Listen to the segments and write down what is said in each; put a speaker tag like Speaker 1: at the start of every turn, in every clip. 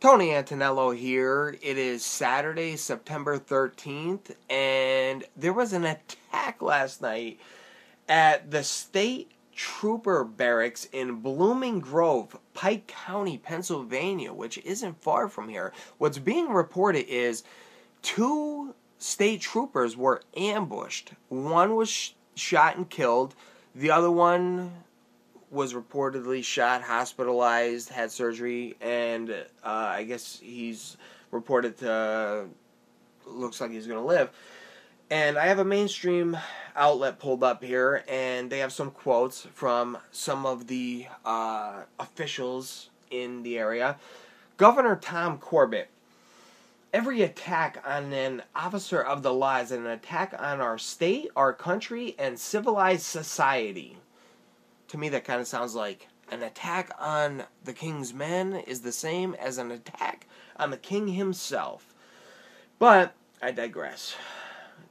Speaker 1: Tony Antonello here. It is Saturday, September 13th, and there was an attack last night at the State Trooper Barracks in Blooming Grove, Pike County, Pennsylvania, which isn't far from here. What's being reported is two state troopers were ambushed. One was shot and killed. The other one was reportedly shot, hospitalized, had surgery, and I guess he's reported to, looks like he's going to live. And I have a mainstream outlet pulled up here, and they have some quotes from some of the officials in the area. Governor Tom Corbett: every attack on an officer of the law is an attack on our state, our country, and civilized society. To me, that kind of sounds like an attack on the king's men is the same as an attack on the king himself. But I digress.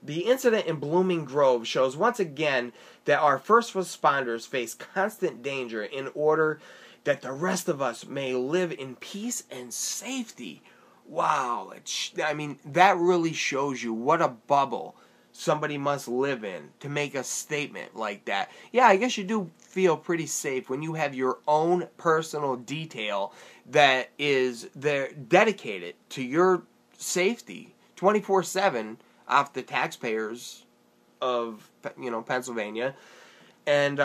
Speaker 1: The incident in Blooming Grove shows once again that our first responders face constant danger in order that the rest of us may live in peace and safety. Wow. I mean, that really shows you what a bubble somebody must live in to make a statement like that. Yeah, I guess you do feel pretty safe when you have your own personal detail that is there dedicated to your safety 24/7 off the taxpayers of, Pennsylvania. And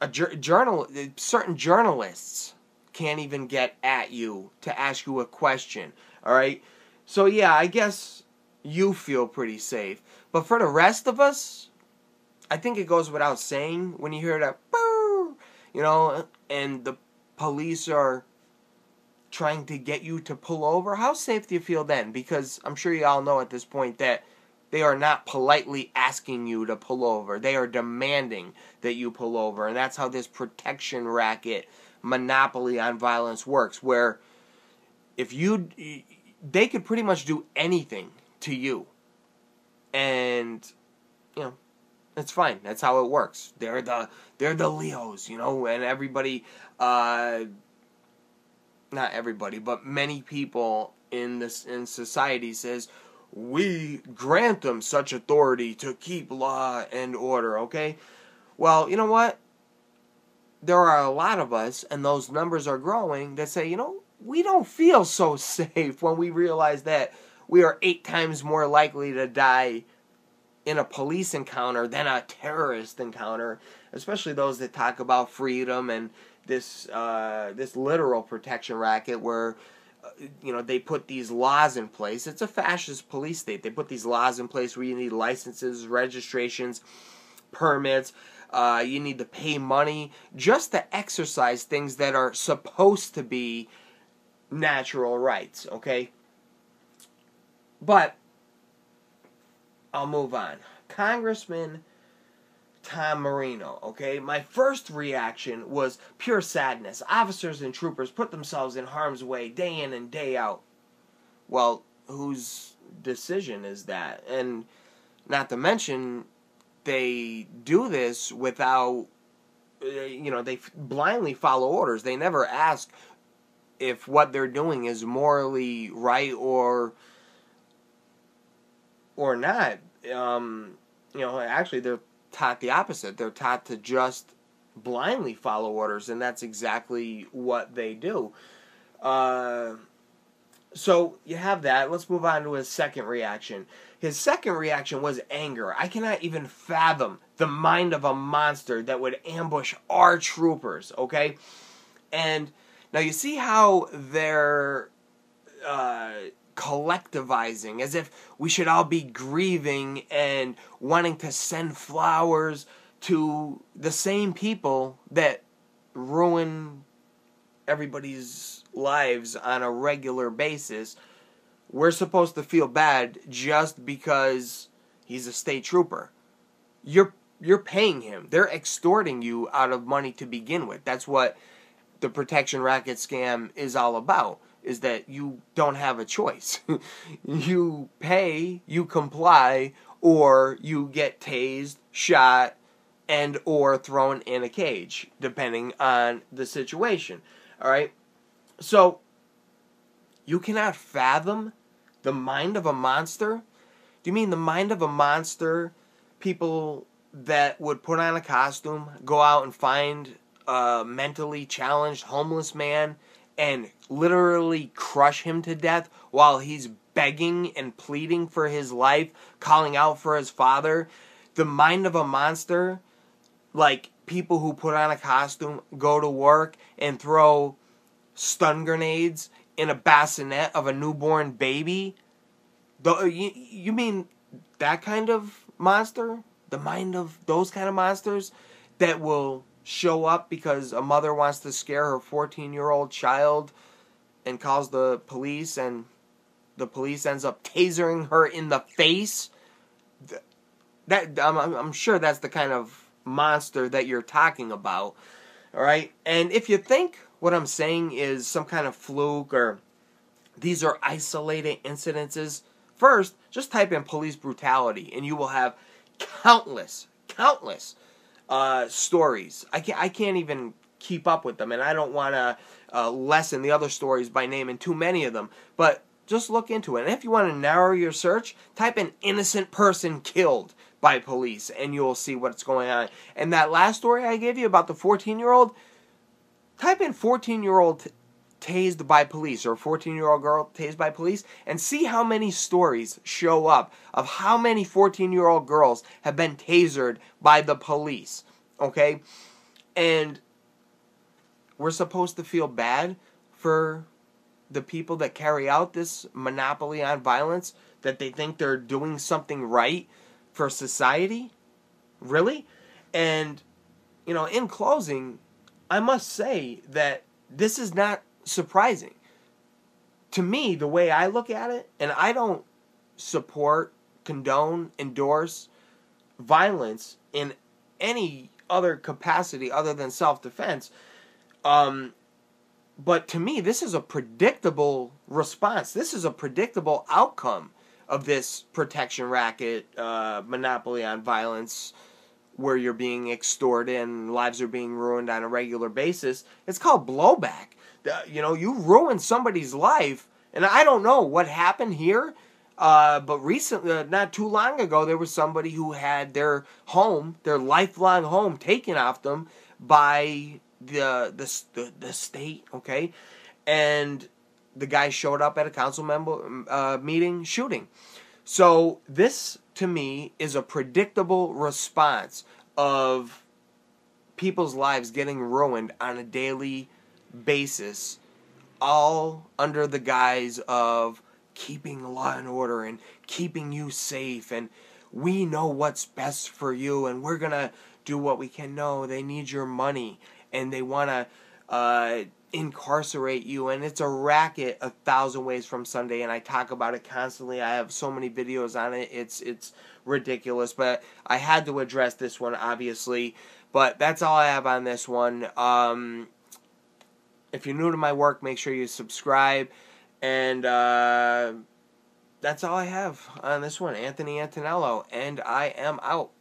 Speaker 1: certain journalists can't even get at you to ask you a question. All right? So yeah, I guess you feel pretty safe. But for the rest of us, I think it goes without saying when you hear that, and the police are trying to get you to pull over. How safe do you feel then? Because I'm sure you all know at this point that they are not politely asking you to pull over. They are demanding that you pull over. And that's how this protection racket monopoly on violence works, where they could pretty much do anything to you, and it's fine. That's how it works. They're the Leos, and everybody, not everybody, but many people in society says we grant them such authority to keep law and order. Okay, well, you know what? There are a lot of us, and those numbers are growing, that say, we don't feel so safe when we realize that we are 8 times more likely to die in a police encounter than a terrorist encounter, especially those that talk about freedom and this literal protection racket where, they put these laws in place. It's a fascist police state. They put these laws in place where you need licenses, registrations, permits. You need to pay money just to exercise things that are supposed to be natural rights, okay? But I'll move on. Congressman Tom Marino, okay? My first reaction was pure sadness. Officers and troopers put themselves in harm's way day in and day out. Well, whose decision is that? And not to mention, they do this without, they blindly follow orders. They never ask if what they're doing is morally right or not. Actually, they're taught the opposite. They're taught to just blindly follow orders, and that's exactly what they do. So you have that. Let's move on to his second reaction. His second reaction was anger. I cannot even fathom the mind of a monster that would ambush our troopers, okay? And now you see how they're collectivizing, as if we should all be grieving and wanting to send flowers to the same people that ruin everybody's lives on a regular basis. We're supposed to feel bad just because he's a state trooper. You're paying him. They're extorting you out of money to begin with. That's what the protection racket scam is all about, is that you don't have a choice. You pay, you comply, or you get tased, shot, and or thrown in a cage, depending on the situation. All right? So You cannot fathom the mind of a monster? Do you mean the mind of a monster? People that would put on a costume, go out and find a mentally challenged homeless man and literally crush him to death while he's begging and pleading for his life, calling out for his father? The mind of a monster? Like people who put on a costume, go to work, and throw stun grenades in a bassinet of a newborn baby? You mean that kind of monster? The mind of those kind of monsters that will show up because a mother wants to scare her 14-year-old child and calls the police, and the police ends up tasering her in the face? I'm sure that's the kind of monster that you're talking about. All right? And if you think what I'm saying is some kind of fluke or these are isolated incidences, first, just type in police brutality and you will have countless stories. I can't even keep up with them, and I don't want to lessen the other stories by naming too many of them, but just look into it. And if you want to narrow your search, type in innocent person killed by police, and you'll see what's going on. And that last story I gave you about the 14-year-old, type in 14-year-old tased by police or 14-year-old girl tased by police and see how many stories show up of how many 14-year-old girls have been tasered by the police. Okay? And we're supposed to feel bad for the people that carry out this monopoly on violence, that they think they're doing something right for society? Really? And, in closing, I must say that this is not surprising. To me, the way I look at it, and I don't support, condone, endorse violence in any other capacity other than self-defense, but to me, this is a predictable response. This is a predictable outcome of this protection racket, monopoly on violence, where you're being extorted and lives are being ruined on a regular basis. It's called blowback. You ruin somebody's life, and I don't know what happened here, but recently, not too long ago, there was somebody who had their home, their lifelong home, taken off them by the state, okay? And the guy showed up at a council member meeting shooting. So this, to me, is a predictable response of people's lives getting ruined on a daily basis, all under the guise of keeping law and order and keeping you safe, and we know what's best for you, and we're gonna do what we can. No, they need your money, and they want to incarcerate you, and it's a racket 1,000 ways from Sunday, and I talk about it constantly. I have so many videos on it. It's ridiculous, but I had to address this one, obviously. But that's all I have on this one. If you're new to my work, make sure you subscribe. And that's all I have on this one. Anthony Antonello, and I am out.